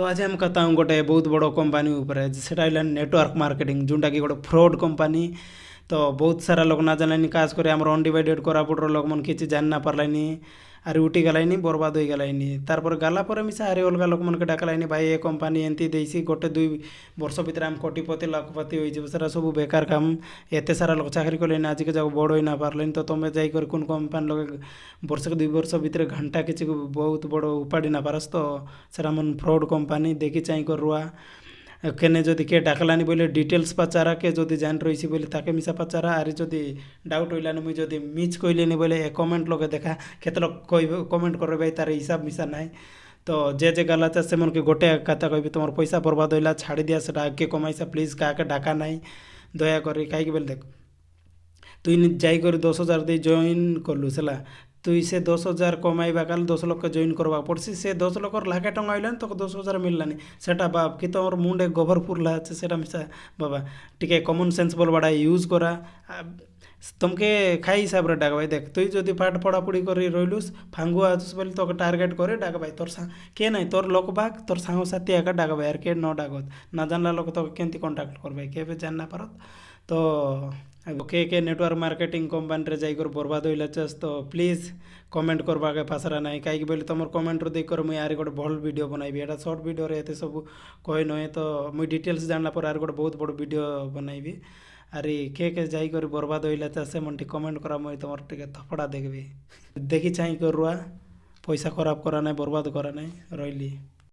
तो आज हम कहता हूँ गोटे बहुत बड़ कंपानी ऊपर सेटा नेटवर्क मार्केटिंग जोटा कि गोटे फ्रॉड कंपानी। तो बहुत सारा लोग ना जानलानी खास कर आम अनडिवाइडेड कोरापुटर लोक मन किसी जान ना पारलानी आर उठी गलानी बर्बाद हो गलानी तारपर गला पर मिसा आरे अलग लोक मन के डाकलानी भाई ए कंपानी एमती देसी गोटे 2 वर्ष भितर आम कोटिपति लाखपति हो सारा सब बेकार काम एत सारा लोक चाकरी कले आज के जगह बड़ हो ना पारलानी तो तुम जाकर कौन कंपानी लोग वर्ष के 2 वर्ष भितर घंटा किसी बहुत बड़ उपाड़ी ना पारस तो सेटा मन फ्रॉड कंपानी देखी चाह कर रुआ केने जदि किए डाकलानी बोले डिटेल्स पचारा के जदि जान रही बोले ताके मिसा पचारा आरे जदि डाउट होइलानी मुई जदि मिच कहलेनी बोले ए कमेंट लगे देखा केते लोग कह कमेंट करे भाई तार हिसाब मिसा नाई तो जे गला चा से मन के गोटे कथा कह तुम पैसा बर्बाद होइला छाड़ी दिया से आगे कमाईसा प्लीज क्या डाका नाई दया करी कहीं बोले देख तुई जाकर 10,000 दे जॉइन कलु सला तुई से 10,000 कमाइबा काल 10 लोक जॉइन करवा पड़सी से 10 लोक लाखे टंगा आइलानी तो 10,000 मिललानी सेटा बाप कि तुम मुंडे गोबर पुरला सेटा मिसा बाबा टिके कमन सेंस बोल बड़ा यूज करा तुमके खाई हिसाब रे डाक भाई देख तुई जदि पाठ पढ़ापढ़ी कर रहीलुस फांगुआ आसुस बोले तो टार्गेट करे डाक भाई तोर के ना तोर लोक बाग तोर सांग साथी एका डाक भाई यार के न डाकत ना जानला लोक तो केमती कॉन्टाक्ट कर भाई के जान ना पारत तो के नेटवर्क मार्केटिंग कंपानी रे जाकर बर्बाद होइला चास तो प्लीज कमेंट करवा के फासरा ना कहीं बोले तुम कमेंट रू देकर मुझे आरे गोटे भल वीडियो बनैबी एटा सर्ट वीडियो रे एते सब कहे नुहे तो मुझे डिटेल्स जानला पर आरे गोटे बहुत बड़ वीडियो बनैबी आरे के जाकर बर्बाद होइला चास से मन कमेंट करा मुझे तुम टे थपड़ा देखबी देखी चाह कर रुआ पैसा खराब करा ना बर्बाद करा ना रही।